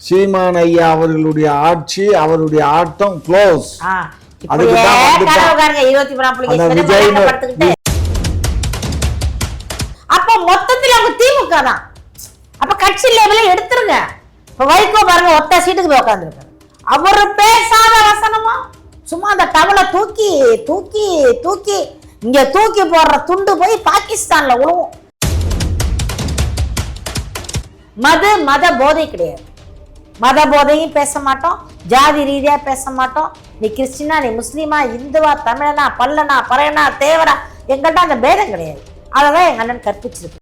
சீமான் ஐயா அவர்களுடைய ஆட்சி, அவருடைய ஆட்டம் க்ளோஸ். அதுக்கு அப்ப மொத்தத்துல அவங்க திமுக தான். அப்ப கட்சி லெவல எடுத்துருங்க. இப்ப வைகோ பாருங்க, ஒத்த சீட்டுக்கு போய் உட்காந்துருக்காரு. அவரு பேசாத வசனமா சும்மா அந்த டவலை தூக்கி தூக்கி தூக்கி இங்க தூக்கி போடுற துண்டு போய் பாகிஸ்தான்ல உழுவும். மத போதை கிடையாது. மத போதையும் பேச மாட்டோம், ஜாதி ரீதியா பேச மாட்டோம். நீ கிறிஸ்டினா, நீ முஸ்லீமா, இந்துவா, தமிழனா, பல்லனா, பறையனா, தேவரா, எங்கள்கிட்ட அந்த பேதம் கிடையாது. அததான் எங்க அண்ணன் கற்பிச்சிருக்கு.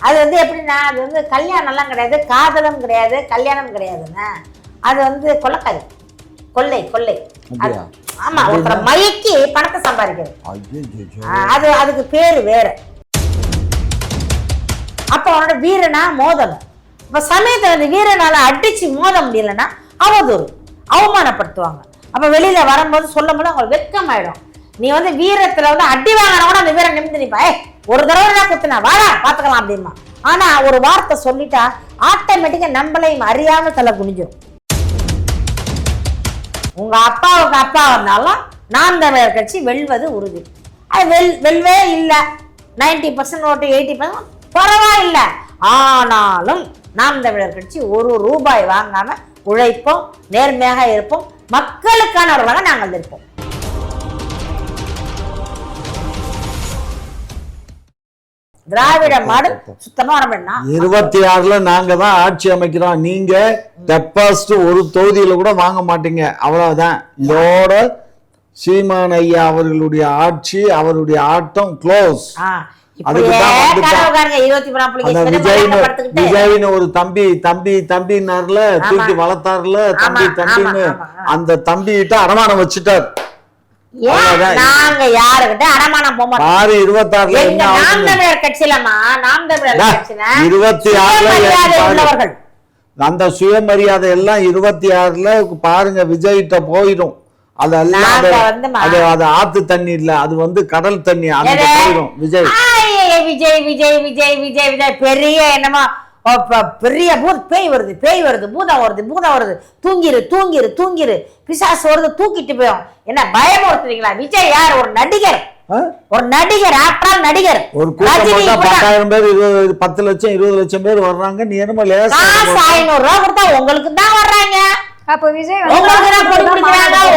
அது எப்படின்னா, அது கல்யாணம் எல்லாம் கிடையாது, காதலும் கிடையாது, கல்யாணம் கிடையாதுன்னா அது கொள்ளக்காரி, கொள்ளை கொள்ளை. ஆமா, ஒருத்தர மயக்கி பணத்தை சம்பாதிக்கிறது. அதுக்கு பேரு வேற. அப்ப அவனோட வீரனா மோதணும். இப்ப சமயத்துல வீரனால அடிச்சு மோத முடியலன்னா அவதூறு, அவமானப்படுத்துவாங்க. அப்ப வெளியில வரும்போது சொல்லும் போது அவங்க வெக்கம் ஆயிடும். நீ வீரத்துல அடி வாங்கினா கூட அந்த வீரன் நிமிந்து நிப்பா, ஒரு தடவை நான் குத்துனா வாடா பாத்துக்கலாம் அப்படிமா. ஆனா ஒரு வார்த்தை சொல்லிட்டா ஆட்டோமேட்டிக்கா நம்மளையும் அறியாம தலை குனிஞ்சிடும். உங்க அப்பாவுக்கு அப்பா வந்தாலும் நாம் தமிழர் கட்சி வெல்வது உறுதி. அது வெல்வே இல்லை. 90% ஓட்டு, 80% பரவாயில்ல. ஆனாலும் நாம் தமிழர் கட்சி ஒரு ரூபாய் வாங்காம உழைப்போம், நேர்மையாக இருப்போம், மக்களுக்கானவர்களாக நாங்கள் இருப்போம். திராவிட மாடு சுத்தமா வரணும்னா 26ல நாங்க தான் ஆட்சி அமைக்கிறோம். நீங்க டெபாசிட் ஒரு தொகுதியில கூட வாங்க மாட்டீங்க, அவ்வளவுதான். இதோட சீமான் ஐயா அவர்களுடைய ஆட்சி, அவருடைய ஆட்டம் க்ளோஸ். விஜய்னு ஒரு தம்பி தம்பி தம்பினார்ல, தூக்கி வளர்த்தாருல, தம்பி தம்பின்னு அந்த தம்பி கிட்ட அடமானம் வச்சுட்டார். நாங்க யாருக்கிட்ட அடமானம் போக மாட்டோம். 26ல அந்த சுயமரியாதை எல்லாம் 26ல பாருங்க விஜய்கிட்ட போயிடும். அதெல்லாம் அது ஆத்து தண்ணி இல்ல, அது கடல் தண்ணி. அது போயிடும். விஜய் விஜய் விஜய் விஜய் விஜய் விஜய் பெரிய என்னமா பெரிய பேய் வருது, பேய் வருது, பூதம் வருது, பூதம் வருது, தூங்கிரு தூங்கிரு தூங்கிரு, பிசாசு வருது, தூக்கிட்டு போயும். என்ன பயமுறுத்துறீங்களா? விஜய் யார்? ஒரு நடிகர், ஒரு நடிகர், ஆற்றால் நடிகர். ஒரு கூட்டம் 10,000 பேர், 10 லட்சம் 20 லட்சம் பேர் வர்றாங்க. நீ என்னமோ 500 ரூபா கொடுத்தா உங்களுக்கு தான் வர்றாங்க. அப்ப விஜய்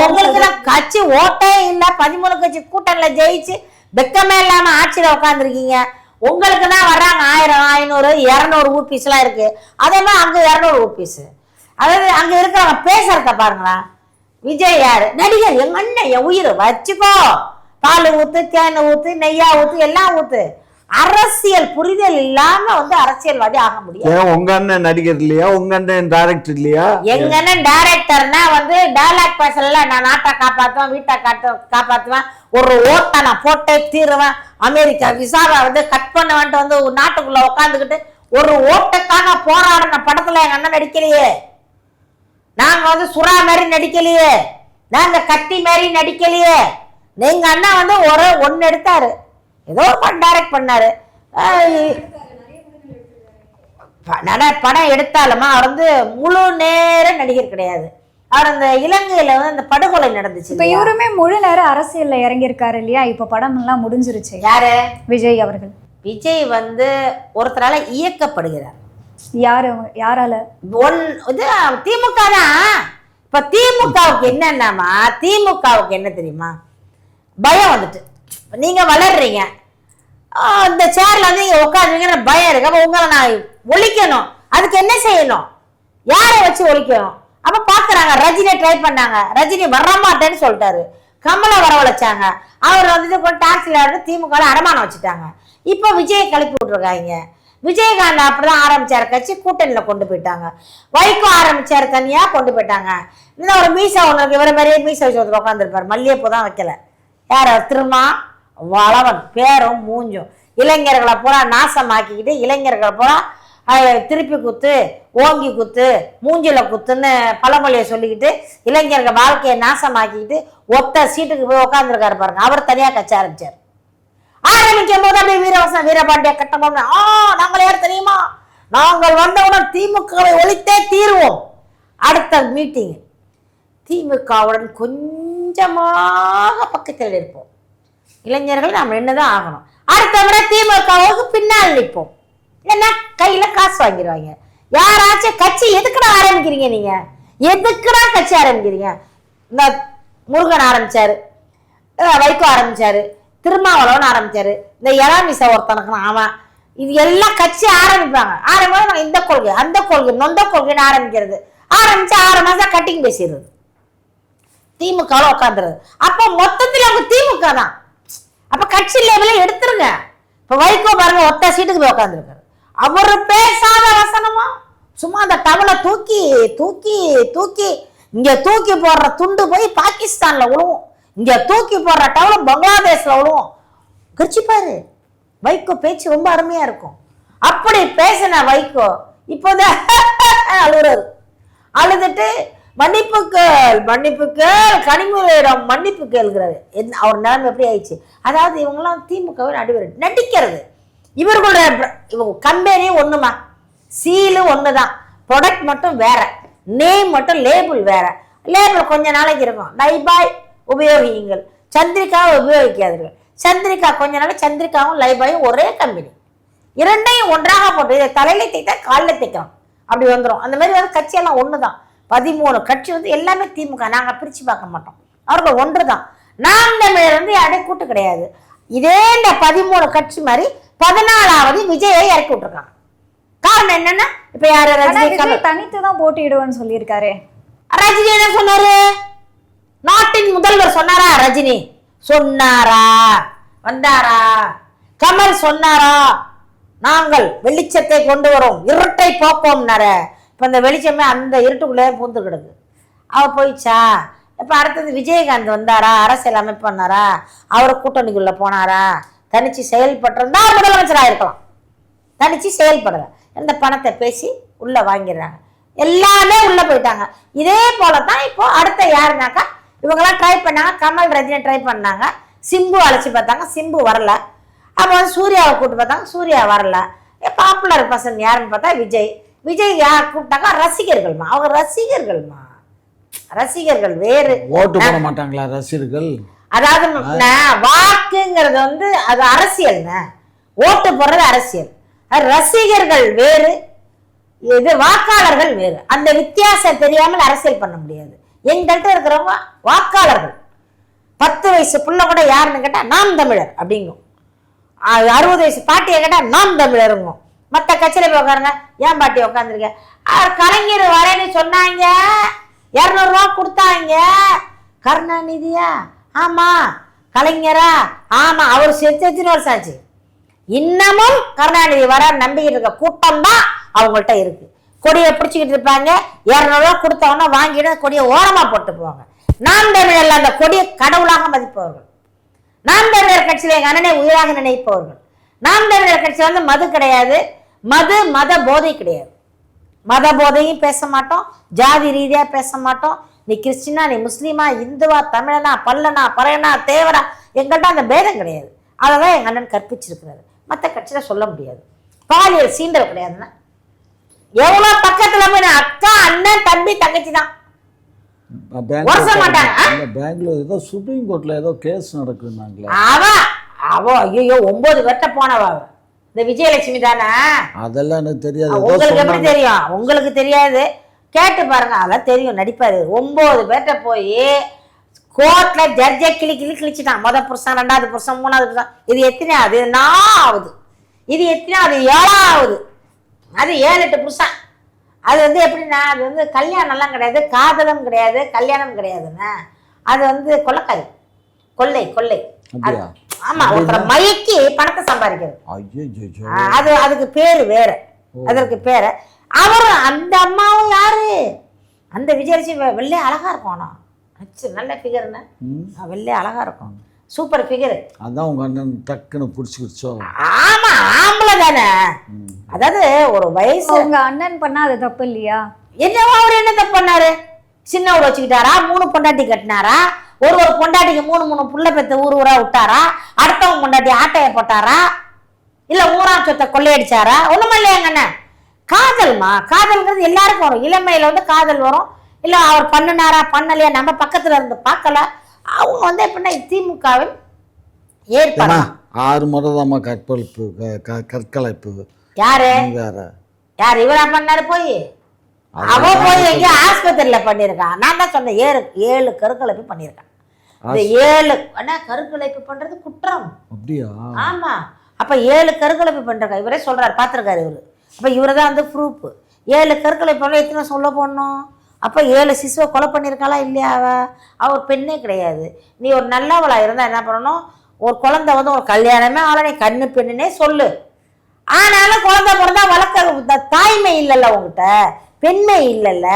உங்களுக்கு கட்சி ஓட்டே இல்ல, 13 கட்சி கூட்டம்ல ஜெயிச்சு வெக்கமே இல்லாம ஆட்சியில உட்காந்துருக்கீங்க. உங்களுக்கு தான் வர்றாங்க 1000, 500, 200 ஊபீஸ் எல்லாம் இருக்கு. அதே மாதிரி அங்க 200 ஊபீஸ். அதாவது அங்க இருக்கிறவங்க பேசுறத பாருங்களா. விஜய் யாரு? நடிகர். எங்க அண்ணன், என் உயிர் வச்சுக்கோ. பால் ஊத்து, தேன் ஊத்து, நெய்யா ஊத்து, எல்லாம் ஊத்து. அரசியல் புரிதல் இல்லாம அரசியல்வாதி ஆக முடியும். உங்க அண்ணன் நடிகர் இல்லையா? உங்க அண்ணன் டைரக்டர் இல்லையா? எங்க அண்ணன் டைரக்டர்னா டயலாக் பேசல. நான் நாட்டை காப்பாத்துவேன், வீட்டை காப்பாத்துவேன், ஒரு ஓட்டை நான் போட்டே தீருவேன், அமெரிக்கா விசாவை கட் பண்ண வந்துட்டு நாட்டுக்குள்ள உட்காந்துக்கிட்டு ஒரு ஓட்டுக்கான போராடின படத்துல எங்க அண்ணன் நடிக்கலையே. நாங்க சுறா மாதிரி நடிக்கலையே, நாங்க கத்தி மாதிரி நடிக்கலையே. எங்க அண்ணா ஒன்னு எடுத்தாரு, ஏதோ டைரக்ட் பண்ணாரு. படம் எடுத்தாலுமா அவர் முழு நேர நடிகர் கிடையாது. அவர் அந்த இலங்கையில அந்த படுகொலை நடந்துச்சு. இப்ப இவருமே முழு நேரம் அரசியல்ல இறங்கி இருக்காரு இல்லையா? இப்ப படம் எல்லாம் முடிஞ்சிருச்சு. யாரு? விஜய் அவர்கள். விஜய் ஒருத்தரால இயக்கப்படுகிறார். யாரால? திமுக தான். இப்ப திமுகவுக்கு என்னன்னாமா, திமுகவுக்கு என்ன தெரியுமா? பயம் வந்துட்டு. நீங்க வளர்றீங்க, இந்த சேர்ல நீங்க உட்காந்துருங்க, பயம் இருக்கு. அப்ப உங்களை நான் ஒழிக்கணும். அதுக்கு என்ன செய்யணும்? யாரை வச்சு ஒழிக்கணும்? அப்ப பாக்குறாங்க. ரஜினி ட்ரை பண்ணாங்க, ரஜினி வரமாட்டேன்னு சொல்லிட்டாரு. கமலை வரவழைச்சாங்க, அவர் டாக்ஸில திமுக அடமானம் வச்சுட்டாங்க. இப்ப விஜய் கிளப்பி விட்டுருக்காங்க. விஜயகாந்த் அப்படிதான் ஆரம்பிச்சாரு கட்சி, கூட்டணியில கொண்டு போயிட்டாங்க. வைகோ ஆரம்பிச்சாரு, தனியா கொண்டு போயிட்டாங்க. இன்னும் ஒரு மீசா ஒண்ணு இவர மாதிரியே மீசா வச்சு உட்காந்துருப்பாரு. மல்லிகைப்பூ தான் வைக்கல. யார்? திருமா வளவன் பேரும் மூஞ்சும். இளைஞர்களை பூரா நாசமாக்கிக்கிட்டு, இளைஞர்களை பூரா திருப்பி குத்து, ஓங்கி குத்து, மூஞ்சில குத்துன்னு பழமொழியை சொல்லிக்கிட்டு இளைஞர்கள் வாழ்க்கையை நாசமாக்கிக்கிட்டு ஒத்த சீட்டுக்கு போய் உட்காந்துருக்காரு பாருங்க. அவர் தனியா கட்சி ஆரம்பிக்கும் போது அப்படியே வீரவசம் வீரபாண்டிய கட்டபொம்மன், நாங்களே யார் தெரியுமா, நாங்கள் வந்தவுடன் திமுகவை ஒழித்தே தீர்வோம். அடுத்த மீட்டிங் திமுகவுடன் கொஞ்சமாக பக்கத்தில் இருப்போம். இளைஞர்கள் நாம் என்னதான் ஆகணும். அடுத்த முறை திமுகவுக்கு பின்னால் நிற்போம். ஏன்னா கையில காசு வாங்கிடுவாங்க. யாராச்சும் கட்சி எதுக்குடா ஆரம்பிக்கிறீங்க? நீங்க எதுக்குடா கட்சி ஆரம்பிக்கிறீங்க? இந்த முருகன் ஆரம்பிச்சாரு, வைகோ ஆரம்பிச்சாரு, திருமாவளவன் ஆரம்பிச்சாரு, இந்த எலாமிசா ஒருத்தனுக்கு அவன், இது எல்லாம் கட்சி ஆரம்பிப்பாங்க. ஆரம்பிச்சு இந்த கொள்கை அந்த கொள்கை நொந்த கொள்கைன்னு ஆரம்பிக்கிறது. ஆரம்பிச்சு 6 மாசம் கட்டிங் பேசிடுறது, திமுகவில் உட்காந்துருது. அப்ப மொத்தத்தில் அவங்க திமுக தான். அப்ப கட்சி லெவலில் எடுத்துருங்க. இப்ப வைகோ பாருங்க, ஒத்த சீட்டுக்கு போய் உட்காந்துருக்காரு. அவரு பேசாத வசனமா சும்மா அந்த டவலை தூக்கி தூக்கி தூக்கி இங்க தூக்கி போடுற துண்டு போய் பாகிஸ்தான்ல விழுவும், இங்க தூக்கி போடுற டவலை பங்களாதேஷ்ல விழுவும். கட்சிப்பாரு வைகோ பேச்சு ரொம்ப அருமையா இருக்கும். அப்படி பேசின வைகோ இப்போதான் அழுகுறாரு. அழுதுட்டு மன்னிப்புக்கள் மன்னிப்புக்கள் கனிமொழியிடம் மன்னிப்பு கேள்கிறாரு. அவர் நிலைமை எப்படி ஆயிடுச்சு? அதாவது இவங்கெல்லாம் திமுகவை நடிக்கிறது. இவர்களுடைய கம்பெனி ஒண்ணுமா, சீலு ஒண்ணுதான், ப்ராடக்ட் மட்டும் வேற, நேம் மட்டும் லேபிள் வேற. லேபிள் கொஞ்ச நாளைக்கு இருக்கும், லைபாய் உபயோகியுங்கள், சந்திரிகாவை உபயோகிக்காதீர்கள். சந்திரிகா கொஞ்ச நாள், சந்திரிகாவும் லைபாயும் ஒரே கம்பெனி, இரண்டையும் ஒன்றாக போட்டு இதை தலையில தைத்தா காலில் தைக்கிறோம், அப்படி வந்துடும். அந்த மாதிரி வந்து கட்சியெல்லாம் ஒண்ணுதான். 13 கட்சி வந்து எல்லாமே திமுக. நாங்க பிரிச்சு பார்க்க மாட்டோம், அவர்கள் ஒன்றுதான். நாம் தமிழர் வந்து யாரையும் கூட்டு கிடையாது. இதே இந்த 13 கட்சி மாதிரி 14வது விஜயை இறக்கி விட்டுருக்காங்க. காரணம் என்னன்னா, இப்ப யாரு ரஜினி தனித்து தான் போட்டியிடுவேன்னு சொல்லியிருக்காரு. ரஜினி என்ன சொன்னாரு? நாட்டின் முதல்வர் சொன்னாரா? ரஜினி சொன்னாரா? வந்தாரா? கமல் சொன்னாரா? நாங்கள் வெளிச்சத்தை கொண்டு வரோம், இருட்டை போப்போம்னாரு. இப்ப இந்த வெளிச்சமே அந்த இருட்டுக்குள்ளே பூந்து கிடக்கு. அவ போயிச்சா? இப்ப அடுத்தது விஜயகாந்த் வந்தாரா? அரசியல் அமைப்பு பண்ணாரா? அவர் கூட்டணிக்குள்ள போனாரா? தனிச்சு செயல்பட்டிருந்தா முதலமைச்சராக இருக்கலாம். தனிச்சு செயல்படல, இந்த பணத்தை பேசி உள்ள வாங்கிடுறாங்க, எல்லாமே உள்ள போயிட்டாங்க. இதே போலதான் இப்போ அடுத்த யாருனாக்கா இவங்கெல்லாம் ட்ரை பண்ணாங்க. கமல் ரஜினி ட்ரை பண்ணாங்க, சிம்பு அழைச்சி பார்த்தாங்க, சிம்பு வரல. அப்போ வந்து சூர்யாவை கூப்பிட்டு பார்த்தாங்க, சூர்யா வரல. பாப்புலர் பர்சன் யாருன்னு பார்த்தா விஜய். விஜய் யார் கூப்பிட்டாங்க? ரசிகர்கள்மா. அவங்க ரசிகர்கள்மா, ரசிகர்கள் வேறு. ஓட்டு போட மாட்டாங்களா ரசிகர்கள்? அதாவது வாக்குங்கிறது வந்து அது அரசியல், ஓட்டு போடுறது அரசியல். ரசிகர்கள் வேறு, இது வாக்காளர்கள் வேறு. அந்த வித்தியாசம் தெரியாமல் அரசியல் பண்ண முடியாது. எங்கிட்ட இருக்கிறவங்க வாக்காளர்கள். 10 வயசு புள்ள கூட யாருன்னு கேட்டா நாம் தமிழர் அப்படிங்கும். 60 வயசு பாட்டியை கேட்டா நாம் தமிழருங்கும். மற்ற கட்சியில போய் உட்காருங்க, ஏன் பாட்டி உட்காந்துருக்க? கலைஞர் வரேன்னு சொன்னாங்க, 200 ரூபா கொடுத்தாங்க. கருணாநிதியா? ஆமா. கலைஞரா? ஆமா. அவர் எத்தனை வருஷம் ஆச்சு? இன்னமும் கருணாநிதி வர நம்பிக்கிட்டு இருக்க கூட்டம் தான் அவங்கள்ட்ட இருக்கு. கொடியை பிடிச்சிக்கிட்டு இருப்பாங்க, 200 ரூபா கொடுத்தவொன்னா வாங்கிட்டு கொடியை ஓரமா போட்டு போவாங்க. நாம் தமிழர்ல அந்த கொடியை கடவுளாக மதிப்பவர்கள், நாம் தமிழர் கட்சியில எங்க அண்ணனை உயிராக நினைப்பவர்கள். நாம் தமிழர் கட்சியில வந்து மது கிடையாது, மத போதை கிடையாது. மத போதையும் பேச மாட்டோம், ஜாதி ரீதியா பேச மாட்டோம். நீ கிறிஸ்டினா, நீ முஸ்லீமா, இந்துவா, தமிழனா, பல்லனா, பறையனா, தேவரா, எங்கள்கிட்ட அந்த பேதம் கிடையாது. அதான் எங்க அண்ணன் கற்பிச்சிருக்கிறாரு. மற்ற கட்சியில சொல்ல முடியாது. பாலியல் சீண்டல் கிடையாதுன்னா எவ்வளவு பக்கத்துல போய் அக்கா, அண்ணன், தம்பி, தங்கச்சி தான். பெங்களூர் ஏதோ சுப்ரீம் கோர்ட்ல ஏதோ கேஸ் நடக்குதுன்னாங்களே. அவ ஐயோ 9 பேர்ட்ட போனவா இந்த விஜயலட்சுமி தானே? அதெல்லாம் எனக்கு தெரியாது. உங்களுக்கு எப்படி தெரியும்? உங்களுக்கு தெரியாது, கேட்டு பாருங்க, அதெல்லாம் தெரியும். நடிப்பாரு. 9 பேர்ட்ட போய் கோர்ட்ல ஜட்ஜை கிழிச்சிட்டான். முதல் புருஷன், 2வது புருஷன், 3வது புருஷன். இது எத்தனையாவது? 4வது. இது எத்தனையாவது? 7வது. அது 7-8 புருஷன். அது வந்து எப்படின்னா, அது வந்து கல்யாணம்லாம் கிடையாது, காதலும் கிடையாது, கல்யாணம் கிடையாதுன்னா, அது வந்து கொள்ளைக்காரி, கொள்ளை. ஆமா, ஒருத்தர மயக்கி பணத்தை சம்பாதிக்கிறது. அது அதுக்கு பேரு வேற, அதற்கு பேரு. அவரும் அந்த அம்மாவும் யாரு? அந்த விஜயலட்சுமி வெள்ளை அழகா இருக்கும். ஆனா நல்ல ஃபிகர்னு, வெள்ளை அழகா இருக்கும், சூப்பர் ஃபிகர். அதான் உங்க அண்ணன் டக்குன்னு பிடிச்சிக்கிச்சோ? ஆமா, ஆம்பளை தானே. அதாவது ஒரு வயசு உங்க அண்ணன் பண்ணா அது தப்பு இல்லையா? என்னவோ அவர் என்ன தப்பு பண்ணாரு? சின்ன ஊர் வச்சுக்கிட்டாரா? 3 பொண்டாட்டி கட்டினாரா? ஒரு பொண்டாட்டிக்கு 3 புள்ள பெத்த ஊரா விட்டாரா? அடுத்தவங்க பொண்டாட்டி ஆட்டைய போட்டாரா? இல்ல ஊரா சொத்தை கொள்ளையடிச்சாரா? ஒண்ணுமே இல்லையா? எங்க அண்ணன் காதல்மா, காதல்ங்கிறது எல்லாருக்கும் வரும். இளமையில வந்து காதல் வரும். இல்ல அவர் பண்ணுனாரா பண்ணலையா நம்ம பக்கத்துல இருந்து பார்க்கல. அவங்க வந்து எப்படின்னா திமுகவில் ஏற்பாடு 6 முறை தான் கற்பழிப்பு கற்கலைப்பு. யாரு வேற யார் இவரா பண்ணாரு? போய் அவன் போய் எங்க ஆஸ்பத்திரியில பண்ணிருக்கான். நான் தான் சொன்னேன் 7 கருக்கலைப்பு பண்ணிருக்கான். இந்த 7 கருக்கலைப்பு பண்றது குற்றம். அப்படியா? ஆமா. அப்ப 7 கருக்கலைப்பு பண்றாங்க. இவரே சொல்றாரு, பாத்திருக்காரு இவரு. அப்ப இவரு தான் வந்து ப்ரூஃப். 7 கருக்கலைப்பு பண்ண எத்தனை சொல்ல போடணும்? அப்ப 7 சிசுவை கொலை பண்ணிருக்காளா இல்லையா? அவ பெண்ணே கிடையாது. நீ ஒரு நல்லவளா இருந்தா என்ன பண்ணணும்? ஒரு குழந்தை வந்து ஒரு கல்யாணமே ஆள நீ கண்ணு பெண்ணுன்னே சொல்லு. ஆனாலும் குழந்தை பிறந்தா வளர்க்க தாய்மை இல்லைல்ல, உங்ககிட்ட பெண்மை இல்லைல்ல.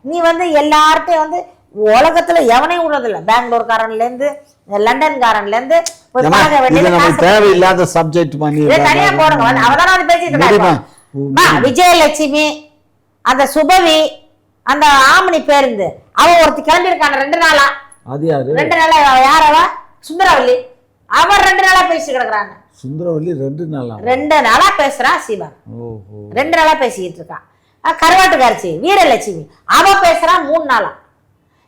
நீ வந்து எல்லார்ட்டையும் வந்து உலகத்துல எவனையும் விடுறதில்ல. பெங்களூர்காரன்ல இருந்து லண்டன்காரன்ல இருந்து தேவையில்லாத சப்ஜெக்ட் பண்ணி தனியா போடுங்க. அவதான் வந்து பேசிட்டு இருக்காங்க. விஜயலட்சுமி, அந்த சுபவி, அந்த ஆமணி பேருந்து அவ ஒருத்தி கிளம்பி இருக்காங்க 2 நாளா. அது யாரு? 2 நாளா. யாரவ? சுந்தரவல்லி. அவர் 2 நாளா பேசி கிடக்குறாங்க. சுந்தரவல்லி 2 நாளா? 2 நாளா பேசுறா சிவா. 2 நாளா பேசிக்கிட்டு இருக்கான். கருவாட்டுக்காரச்சி வீரலட்சுமி அவ பேசுறா 3 நாளா.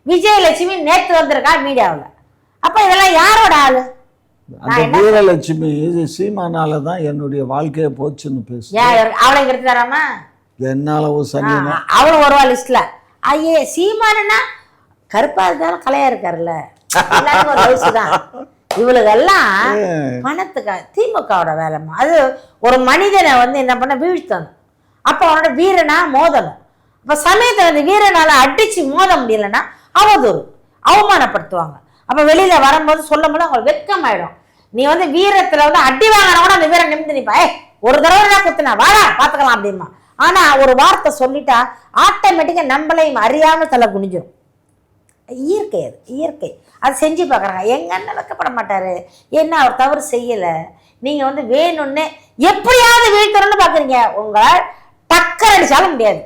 விஜயலட்சுமி நேத்து வந்திருக்கா மீடியாவில். அப்ப இதெல்லாம் யாரோட ஆளு? அந்த வீரலட்சுமி சீமானாலதான் என்னுடைய வாழ்க்கைய போச்சுன்னு பேசு. அவளை எடுத்து தராமா? என்னால அவளும் வருவா லிஸ்ட்ல. ஐயே சீமானா கருப்பா இருந்தாலும் கலையா இருக்காருல்ல, ஒரு வயசுதான். இவளுகெல்லாம் பணத்துக்காக திமுகவோட வேலைமா. அது ஒரு மனிதனை வந்து என்ன பண்ண வீழ்த்தணும். அப்ப அவனோட வீரனா மோதணும். அப்ப சமயத்துல வந்து வீரனால அடிச்சு மோத முடியலன்னா அவதூறு அவமானப்படுத்துவாங்க. அப்ப வெளியில வரும்போது சொல்லும் போது அவங்களுக்கு வெட்கமாயிடும். நீ வந்து வீரத்துல வந்து அடி வாங்கினா கூட அந்த வீரன் நிமிந்து நிப்பா. ஒரு தடவை நான் குத்துனா வாடா பாத்துக்கலாம் அப்படிமா. ஆனா ஒரு வார்த்தை சொல்லிட்டா ஆட்டோமேட்டிக்கா நம்மளையும் அறியாமல் தலை குனிஞ்சிடும். இயற்கை, அது இயற்கை. அது செஞ்சு பார்க்குறாங்க. எங்க அண்ணன் வைக்கப்பட மாட்டாரு. என்ன அவர் தவறு செய்யலை. நீங்க வந்து வேணும்னு எப்படியாவது வீழ்த்தணும்னு பாக்குறீங்க. உங்க டக்கர் அடிச்சாலும் முடியாது.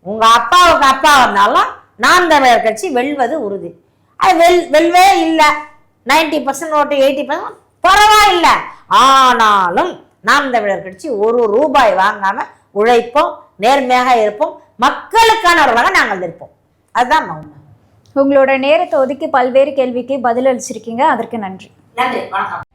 உங்க அப்பாவுக்கு அப்பா வந்தாலும் நாம் தமிழர் கட்சி வெல்வது உறுதி. அது வெல்வே இல்லை. 90% ஓட்டு 80% பரவாயில்லை. ஆனாலும் நாம் தமிழர் கட்சி 1 ரூபாய் வாங்காம உழைப்போம், நேர்மையாக இருப்போம், மக்களுக்கானவர்களாக நாங்கள் இருப்போம். அதுதான் உண்மை. உங்களோட நேரத்தை ஒதுக்கி பல்வேறு கேள்விக்கு பதில் அளிச்சிருக்கீங்க. அதற்கு நன்றி. நன்றி, வணக்கம்.